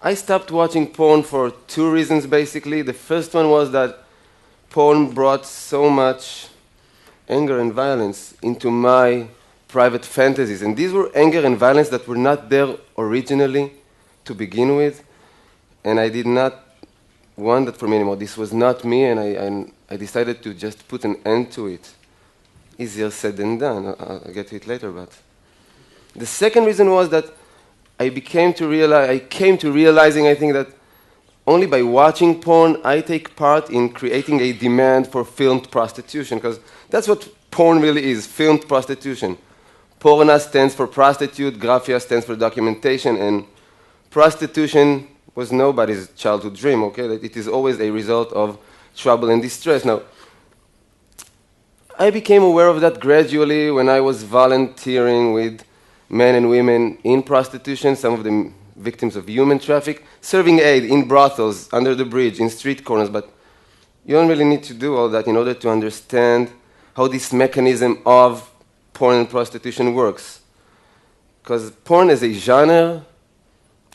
I stopped watching porn for two reasons, basically. The first one was that porn brought so much anger and violence into my private fantasies. And these were anger and violence that were not there originally to begin with. And I did not want that for me anymore. This was not me, and I decided to just put an end to it. Easier said than done. I'll get to it later, but the second reason was that I came to realizing, I think, that only by watching porn, I take part in creating a demand for filmed prostitution, because that's what porn really is, filmed prostitution. Porna stands for prostitute, graphia stands for documentation, and prostitution was nobody's childhood dream, okay? That it is always a result of trouble and distress. Now, I became aware of that gradually when I was volunteering with men and women in prostitution, some of them victims of human traffic, serving aid in brothels, under the bridge, in street corners. But you don't really need to do all that in order to understand how this mechanism of porn and prostitution works. Because porn as a genre,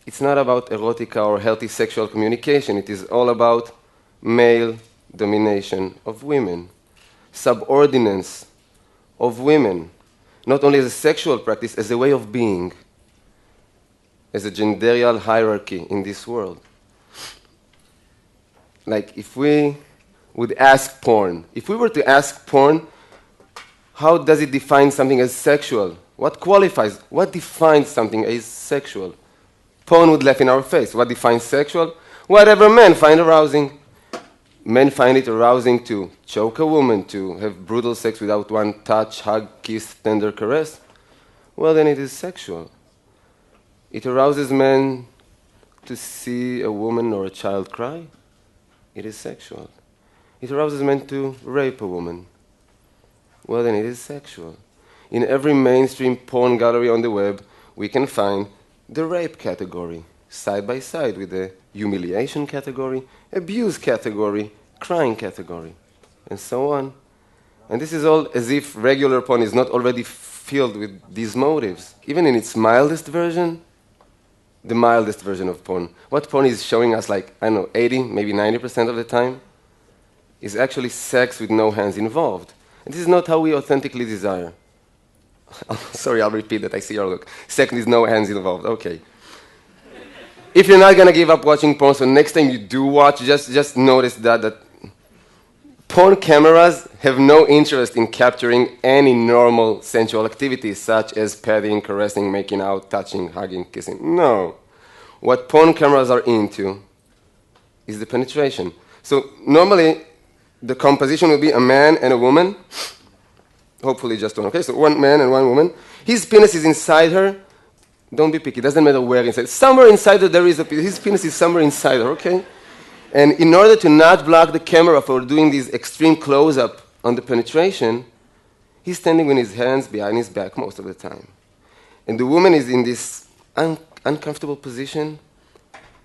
it's not about erotica or healthy sexual communication. It is all about male domination of women, subordinance of women, not only as a sexual practice, as a way of being, as a genderial hierarchy in this world. Like, if we would ask porn, if we were to ask porn, how does it define something as sexual? What qualifies, what defines something as sexual? Porn would laugh in our face. What defines sexual? Whatever men find arousing. Men find it arousing to choke a woman, to have brutal sex without one touch, hug, kiss, tender caress. Well, then it is sexual. It arouses men to see a woman or a child cry. It is sexual. It arouses men to rape a woman. Well, then it is sexual. In every mainstream porn gallery on the web, we can find the rape category, side by side with the humiliation category, abuse category, crying category, and so on. And this is all as if regular porn is not already filled with these motives. Even in its mildest version, the mildest version of porn, what porn is showing us, like, I don't know, 80, maybe 90% of the time, is actually sex with no hands involved. And this is not how we authentically desire. Sorry, I'll repeat that. I see your look. Sex with no hands involved. Okay. If you're not going to give up watching porn, so next time you do watch, just notice that porn cameras have no interest in capturing any normal sensual activities, such as petting, caressing, making out, touching, hugging, kissing. No. What porn cameras are into is the penetration. So normally, the composition will be a man and a woman. Hopefully just one. Okay, so one man and one woman. His penis is inside her. Don't be picky. It doesn't matter where inside. Somewhere inside her there is a penis. His penis is somewhere inside her, okay? And in order to not block the camera for doing this extreme close-up on the penetration, he's standing with his hands behind his back most of the time. And the woman is in this uncomfortable position,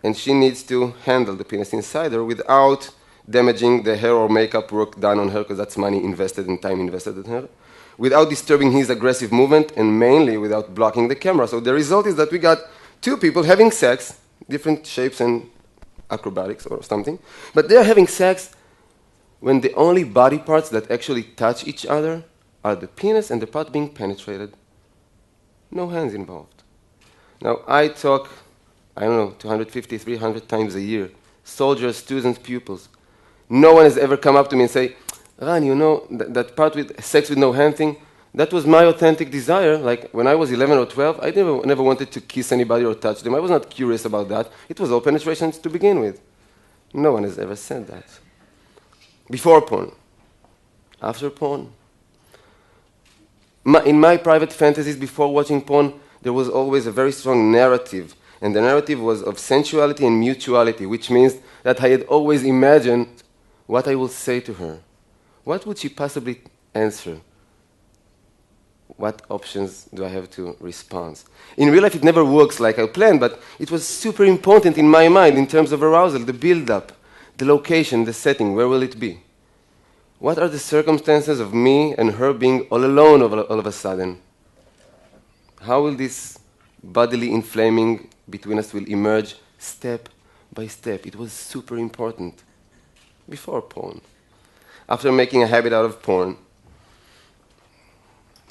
and she needs to handle the penis inside her without damaging the hair or makeup work done on her, because that's money invested and time invested in her, without disturbing his aggressive movement, and mainly without blocking the camera. So the result is that we got two people having sex, different shapes and acrobatics or something, but they're having sex when the only body parts that actually touch each other are the penis and the part being penetrated. No hands involved. Now, I talk, I don't know, 250, 300 times a year. Soldiers, students, pupils. No one has ever come up to me and say, Ran, you know, that part with sex with no hand thing, that was my authentic desire. Like, when I was 11 or 12, I never wanted to kiss anybody or touch them. I was not curious about that. It was all penetrations to begin with. No one has ever said that. Before porn. After porn. In my private fantasies before watching porn, there was always a very strong narrative. And the narrative was of sensuality and mutuality, which means that I had always imagined what I will say to her. What would she possibly answer? What options do I have to respond? In real life, it never works like I planned, but it was super important in my mind in terms of arousal, the build-up, the location, the setting, where will it be? What are the circumstances of me and her being all alone all of a sudden? How will this bodily inflaming between us will emerge step by step. It was super important before porn. After making a habit out of porn,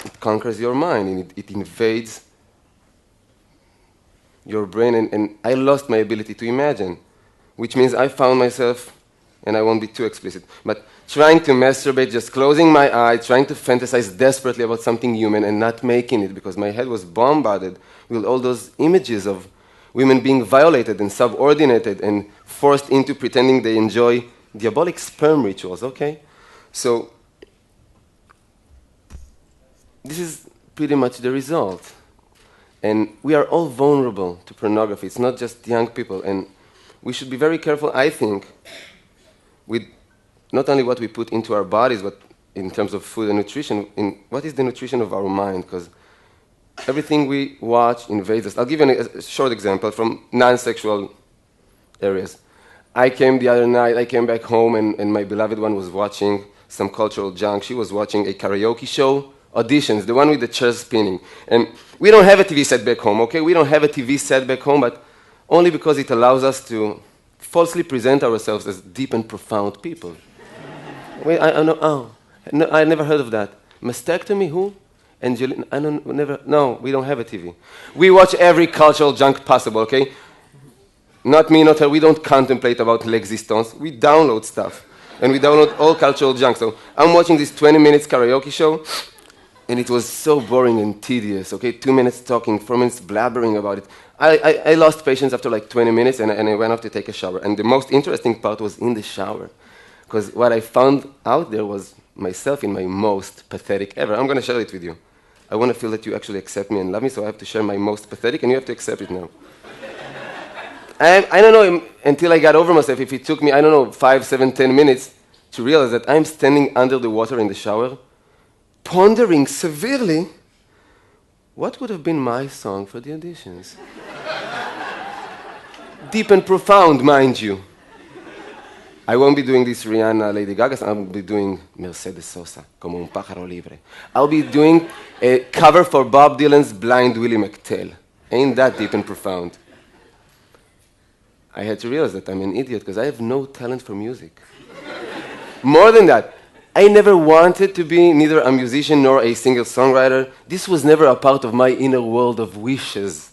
it conquers your mind and it invades your brain, and I lost my ability to imagine, which means I found myself, and I won't be too explicit, but trying to masturbate, just closing my eyes, trying to fantasize desperately about something human and not making it because my head was bombarded with all those images of women being violated and subordinated and forced into pretending they enjoy diabolic sperm rituals, okay? So this is pretty much the result. And we are all vulnerable to pornography. It's not just young people. And we should be very careful, I think, with not only what we put into our bodies, but in terms of food and nutrition, in what is the nutrition of our mind? Because everything we watch invades us. I'll give you a short example from non-sexual areas. I came back home, and my beloved one was watching some cultural junk. She was watching a karaoke show, auditions, the one with the chairs spinning. And we don't have a TV set back home, okay? We don't have a TV set back home, but only because it allows us to falsely present ourselves as deep and profound people. Wait, I never heard of that. Mastectomy, who? Angelina, no, we don't have a TV. We watch every cultural junk possible, okay? Not me, not her, we don't contemplate about l'existence. We download stuff, and we download all cultural junk. So I'm watching this 20 minutes karaoke show, and it was so boring and tedious, okay? 2 minutes talking, 4 minutes blabbering about it. I lost patience after like 20 minutes, and I went off to take a shower. And the most interesting part was in the shower, because what I found out there was myself in my most pathetic ever. I'm going to share it with you. I want to feel that you actually accept me and love me, so I have to share my most pathetic, and you have to accept it now. I don't know until I got over myself if it took me, 5, 7, 10 minutes to realize that I'm standing under the water in the shower, pondering severely what would have been my song for the auditions. Deep and profound, mind you. I won't be doing this Rihanna, Lady Gaga, I'll be doing Mercedes Sosa, Como un pájaro libre. I'll be doing a cover for Bob Dylan's Blind Willie McTell. Ain't that deep and profound? I had to realize that I'm an idiot because I have no talent for music. More than that, I never wanted to be neither a musician nor a singer-songwriter. This was never a part of my inner world of wishes.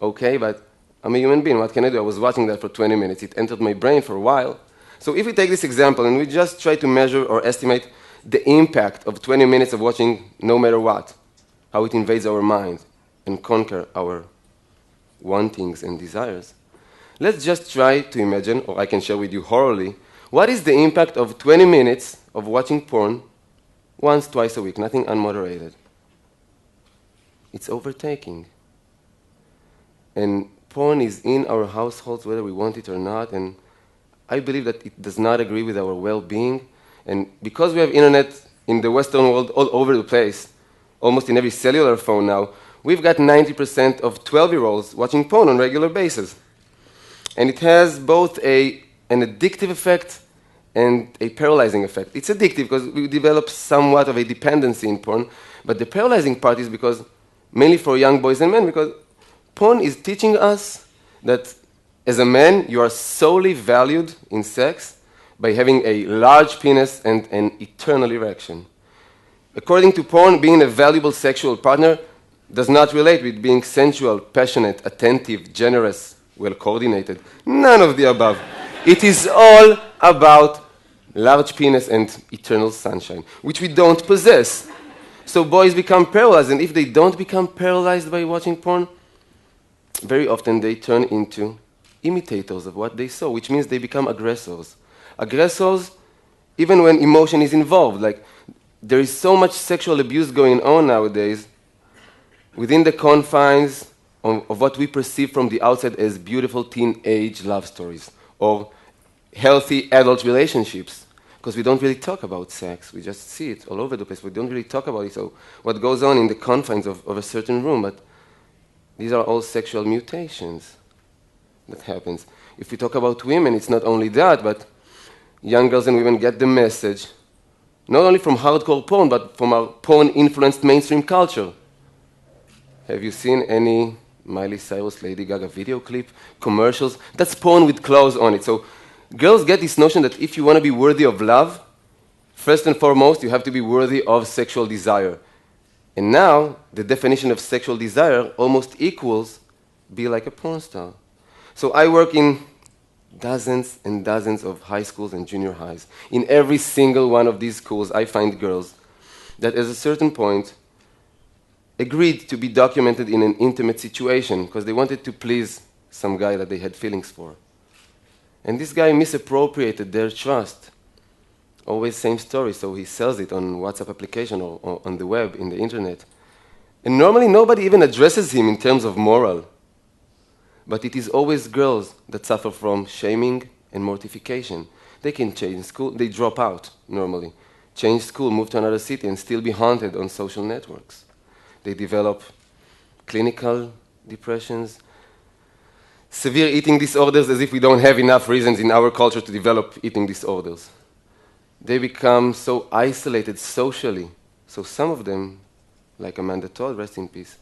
Okay, but I'm a human being. What can I do? I was watching that for 20 minutes. It entered my brain for a while. So if we take this example and we just try to measure or estimate the impact of 20 minutes of watching no matter what, how it invades our mind and conquer our wantings and desires, let's just try to imagine, or I can share with you orally, what is the impact of 20 minutes of watching porn once, twice a week, nothing unmoderated? It's overtaking. And porn is in our households whether we want it or not, and I believe that it does not agree with our well-being. And because we have internet in the Western world all over the place, almost in every cellular phone now, we've got 90% of 12-year-olds watching porn on a regular basis. And it has both an addictive effect and a paralyzing effect. It's addictive because we develop somewhat of a dependency in porn, but the paralyzing part is because, mainly for young boys and men, because porn is teaching us that as a man, you are solely valued in sex by having a large penis and an eternal erection. According to porn, being a valuable sexual partner does not relate with being sensual, passionate, attentive, generous, well-coordinated. None of the above. It is all about large penis and eternal sunshine, which we don't possess. So boys become paralyzed, and if they don't become paralyzed by watching porn, very often they turn into imitators of what they saw, which means they become aggressors. Aggressors, even when emotion is involved. Like, there is so much sexual abuse going on nowadays within the confines of what we perceive from the outside as beautiful teenage love stories or healthy adult relationships, because we don't really talk about sex. We just see it all over the place. We don't really talk about it. So what goes on in the confines of a certain room, but these are all sexual mutations that happens. If we talk about women, it's not only that, but young girls and women get the message, not only from hardcore porn, but from our porn-influenced mainstream culture. Have you seen any Miley Cyrus, Lady Gaga video clip, commercials. That's porn with clothes on it. So girls get this notion that if you want to be worthy of love, first and foremost, you have to be worthy of sexual desire. And now, the definition of sexual desire almost equals be like a porn star. So I work in dozens and dozens of high schools and junior highs. In every single one of these schools, I find girls that at a certain point agreed to be documented in an intimate situation because they wanted to please some guy that they had feelings for. And this guy misappropriated their trust. Always same story, so he sells it on WhatsApp application or on the web, in the internet. And normally nobody even addresses him in terms of moral. But it is always girls that suffer from shaming and mortification. They can change school, they drop out normally. Change school, move to another city, and still be haunted on social networks. They develop clinical depressions, severe eating disorders, as if we don't have enough reasons in our culture to develop eating disorders. They become so isolated socially. So some of them, like Amanda Todd, rest in peace,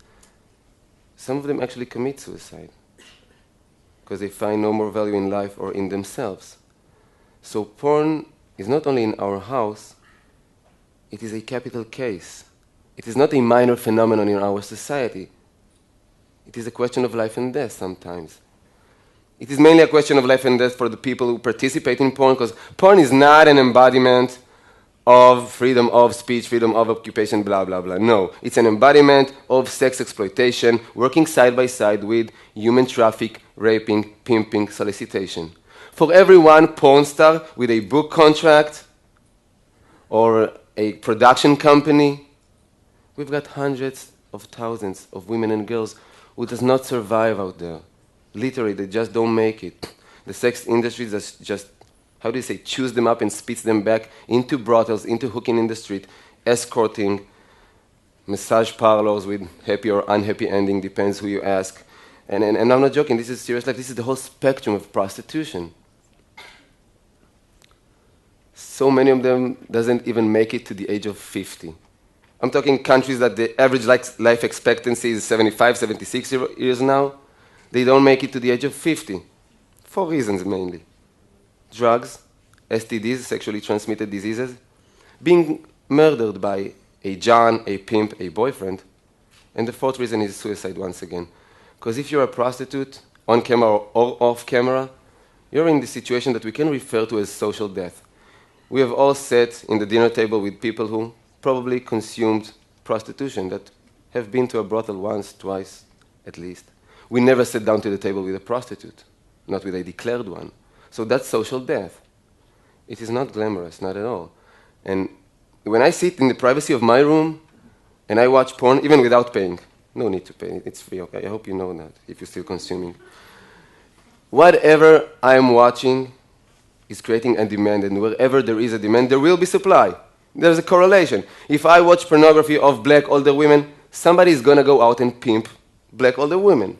some of them actually commit suicide because they find no more value in life or in themselves. So porn is not only in our house, it is a capital case. It is not a minor phenomenon in our society. It is a question of life and death sometimes. It is mainly a question of life and death for the people who participate in porn, because porn is not an embodiment of freedom of speech, freedom of occupation, blah, blah, blah. No, it's an embodiment of sex exploitation, working side by side with human traffic, raping, pimping, solicitation. For every one porn star with a book contract or a production company, we've got hundreds of thousands of women and girls who does not survive out there. Literally, they just don't make it. The sex industry just, how do you say, chews them up and spits them back into brothels, into hooking in the street, escorting, massage parlors with happy or unhappy ending, depends who you ask. And I'm not joking, this is serious life. This is the whole spectrum of prostitution. So many of them doesn't even make it to the age of 50. I'm talking countries that the average life expectancy is 75, 76 years now. They don't make it to the age of 50, for reasons mainly. Drugs, STDs, sexually transmitted diseases, being murdered by a John, a pimp, a boyfriend. And the fourth reason is suicide once again. Because if you're a prostitute, on camera or off camera, you're in the situation that we can refer to as social death. We have all sat in the dinner table with people who probably consumed prostitution, that have been to a brothel once, twice, at least. We never sat down to the table with a prostitute, not with a declared one. So that's social death. It is not glamorous, not at all. And when I sit in the privacy of my room and I watch porn, even without paying, no need to pay, it's free, okay? I hope you know that, if you're still consuming. Whatever I'm watching is creating a demand, and wherever there is a demand, there will be supply. There's a correlation. If I watch pornography of black older women, somebody is going to go out and pimp black older women.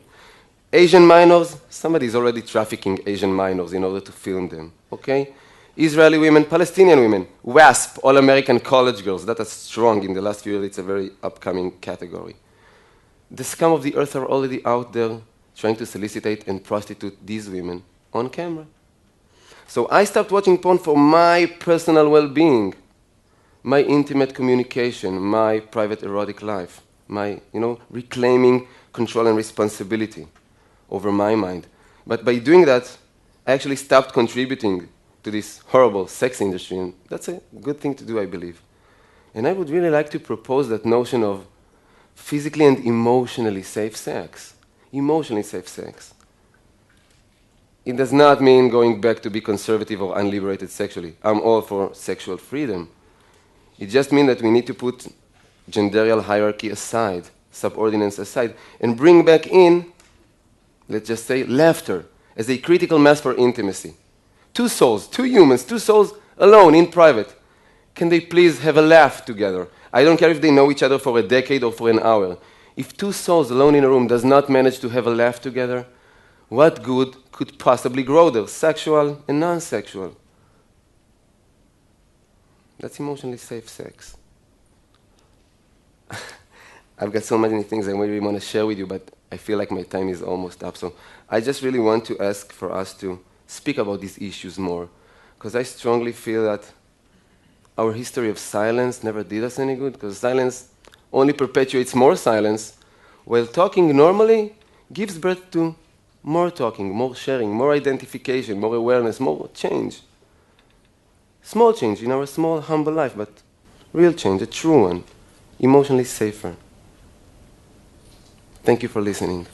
Asian minors, somebody is already trafficking Asian minors in order to film them, okay? Israeli women, Palestinian women, WASP, all-American college girls, that is strong in the last few years, it's a very upcoming category. The scum of the earth are already out there trying to solicitate and prostitute these women on camera. So I stopped watching porn for my personal well-being, my intimate communication, my private erotic life, my, reclaiming control and responsibility over my mind. But by doing that, I actually stopped contributing to this horrible sex industry, and that's a good thing to do, I believe. And I would really like to propose that notion of physically and emotionally safe sex. Emotionally safe sex. It does not mean going back to be conservative or unliberated sexually. I'm all for sexual freedom. It just means that we need to put genderial hierarchy aside, subordinates aside, and bring back in, let's just say, laughter as a critical mass for intimacy. Two souls, two humans, two souls alone in private. Can they please have a laugh together? I don't care if they know each other for a decade or for an hour. If two souls alone in a room does not manage to have a laugh together, what good could possibly grow there, sexual and non-sexual? That's emotionally safe sex. I've got so many things I really want to share with you, but I feel like my time is almost up. So I just really want to ask for us to speak about these issues more, because I strongly feel that our history of silence never did us any good, because silence only perpetuates more silence, while talking normally gives birth to more talking, more sharing, more identification, more awareness, more change. Small change in our small, humble life, but real change, a true one, emotionally safer. Thank you for listening.